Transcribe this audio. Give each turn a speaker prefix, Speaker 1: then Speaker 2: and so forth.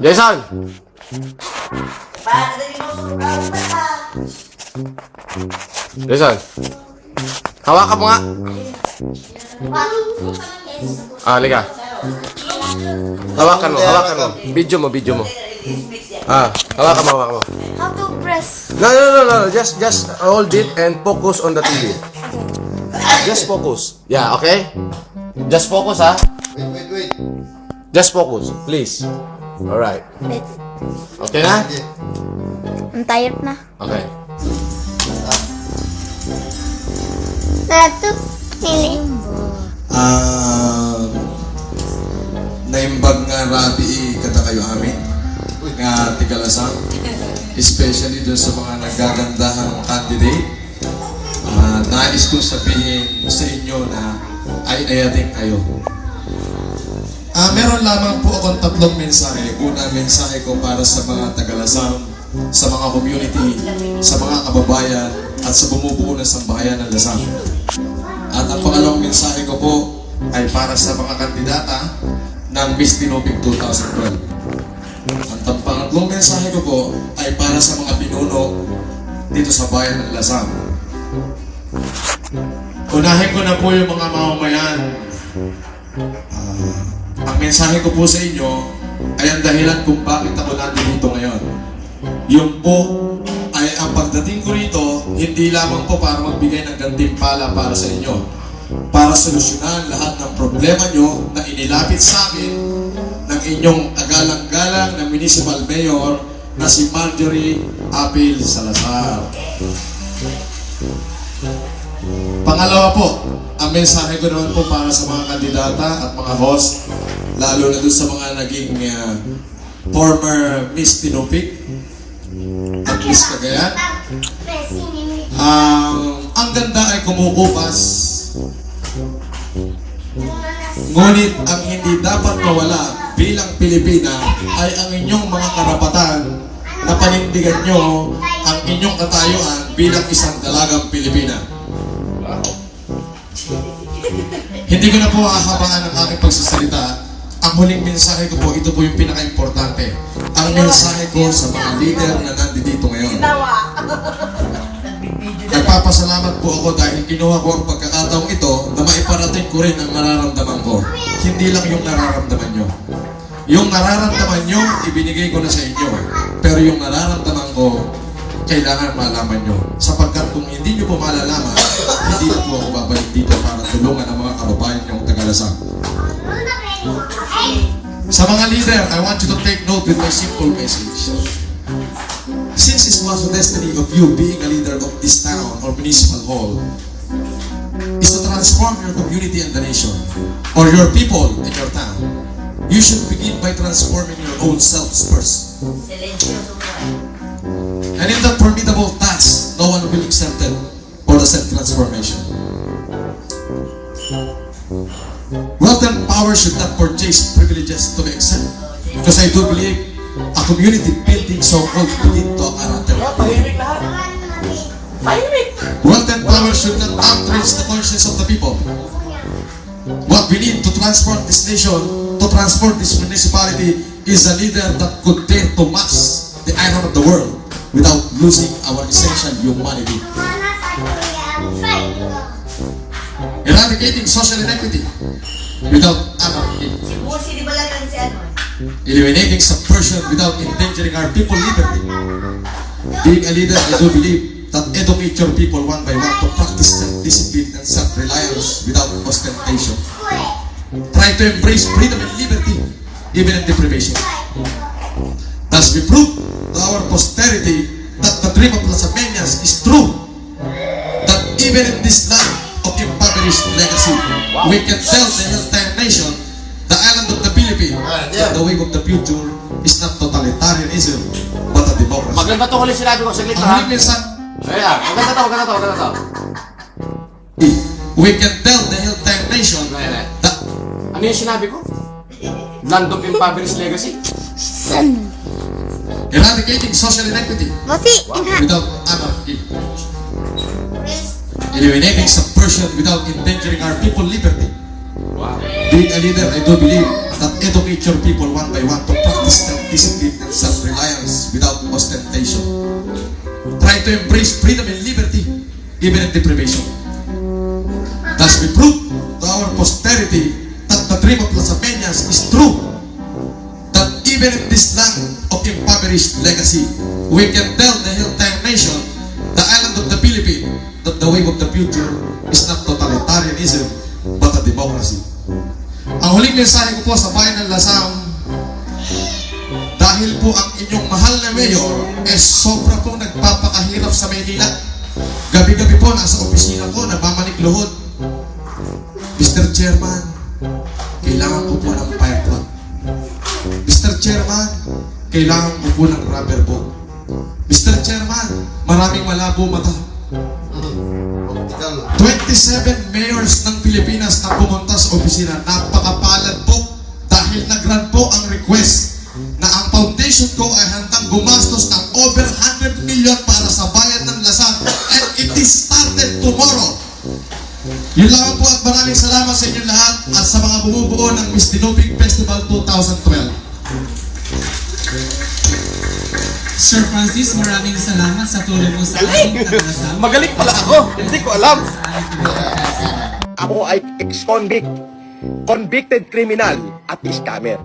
Speaker 1: Jason! Jason! Hawakan mo nga! Halika. Hawakan mo. Video mo. Hawakan mo.
Speaker 2: How to press?
Speaker 1: No. Just hold it and focus on the TV. Just focus. Yeah, okay? Just focus, ha?
Speaker 3: Wait.
Speaker 1: Just focus, please. Alright.
Speaker 2: Wait.
Speaker 1: Okay na?
Speaker 2: I'm tired na.
Speaker 1: Okay.
Speaker 2: Satu. Ini.
Speaker 4: Naimbag nga rabi kada kayo amin nga tigalasang, especially dun sa mga nagagandahang candidate. Nais kong sabihin sa inyo na ay ayating kayo. Meron lamang po akong tatlong mensahe. Una, mensahe ko para sa mga tagalasang, sa mga community, sa mga kababayan, at sa bumubuo ng sambahayan ng Lasang. At ang pangalawang mensahe ko po ay para sa mga kandidata ng Miss Tinupig 2012. At ang pangatlong mensahe ko po ay para sa mga pinuno dito sa bayan ng Lasang. Unahin ko na po yung mga mamamayan. Ang mensahe ko po sa inyo ay ang dahilan kung bakit ako nandito ngayon. Yung po ay ang pagdating ko rito, hindi lamang po para magbigay ng gantimpala para sa inyo, para solusyonan lahat ng problema nyo na inilapit sa akin ng inyong agalang-galang na municipal mayor na si Marjorie Apil Salazar. Pangalawa po, ang mensahe ko naman po para sa mga kandidata at mga host, lalo na doon sa mga naging former Miss Tinupig at Miss Cagayan. Ang ganda ay kumukupas, ngunit ang hindi dapat mawala bilang Pilipina ay ang inyong mga karapatan na panindigan nyo ang inyong katayuan bilang isang dalagang Pilipina. Hindi ko na po hahabaan ang aking pagsasalita. Ang huling mensahe ko po, ito po yung pinaka-importante. Ang mensahe ko sa mga leader na nandito ngayon. Nagpapasalamat po ako dahil kinuha ko ang pagkakataong ito na maiparating ko rin ang nararamdaman ko. Hindi lang yung nararamdaman nyo. Yung nararamdaman nyo, ibinigay ko na sa inyo. Pero yung nararamdaman ko, kailangan malaman nyo. Sapagkat kung hindi nyo po malalaman, hindi na po ako babalik dito para tulungan ang mga kababayan nyong Tagalasang. Sa mga leader, I want you to take note with my simple message. Since it was the destiny of you being a leader of this town or municipal hall is to transform your community and the nation, or your people in your town, you should begin by transforming your own selves first. And in that formidable task, no one will be exempted for the self-transformation. Wealth and power should not purchase privileges to be exempt. Because I do believe a community building so-called begin to character.
Speaker 1: Tahimik lahat. Tahimik.
Speaker 4: Wealth and power should not outrage the conscience of the people. What we need to transform this nation, to transform this municipality, is a leader that could dare to mass the iron of the world without losing our essential humanity. Eradicating social inequity without anarchy. Eliminating subversion without endangering our people's liberty. Being a leader, I do believe that educate your people one by one to practice self-discipline and self-reliance without ostentation. Try to embrace freedom and liberty, even in deprivation. Thus we prove to our posterity that the dream of Las Amenias is true. That even in this land of impoverished legacy, we can tell the entire nation, the island of the Philippines, that the way of the future is not totalitarianism, but a democracy.
Speaker 1: Maganda to ulit sinabi ko. Saglit
Speaker 4: Ang
Speaker 1: ha.
Speaker 4: huling mensahe,
Speaker 1: Ayan. Maganda to.
Speaker 4: we can tell the entire nation
Speaker 1: Ayan.
Speaker 4: that
Speaker 1: Ano yung sinabi ko? Land of Impoverished Legacy?
Speaker 4: eradicating social inequity
Speaker 2: Mati, inha.
Speaker 4: without anarchy, eliminating subversion without endangering our people's liberty.
Speaker 1: Wow.
Speaker 4: Being a leader, I do believe that educate your people one by one to practice self-discipline and self-reliance without ostentation. Try to embrace freedom and liberty, even in deprivation. Thus we prove to our posterity that the dream of Las Peñas is true. That even in this land of impoverished legacy, we can tell the entire nation, the island of the Philippines, that the wave of the future is not totalitarianism, but a democracy. Ang huling mensahe ko po sa bayan ng Lasam, dahil po ang inyong mahal na mayor sobra pong nagpapakahirap sa Maynila. Gabi-gabi po nasa opisina ko, nabamanik luhod. Mr. Chairman, kailangan ko po ng fire truck. Mr. Chairman, kailangan ko po ng rubber boat. Mr. Chairman, maraming malabo mata. 27 mayors ng Pilipinas na pumunta sa opisina. Napakapalad po dahil nag-grant po ang request na ang foundation ko ay handang gumastos ng over 100 million para sa bayan ng Lasam, and it is started tomorrow. Yun lang po at maraming salamat sa inyo lahat at sa mga bumubuo ng Miss Tinupig Festival 2012.
Speaker 3: Sir Francis, maraming salamat sa tulong mo sa ating tagasama.
Speaker 1: Magaling pala ako. Hindi ko alam.
Speaker 5: Ako ay ex-convict, convicted criminal at scammer.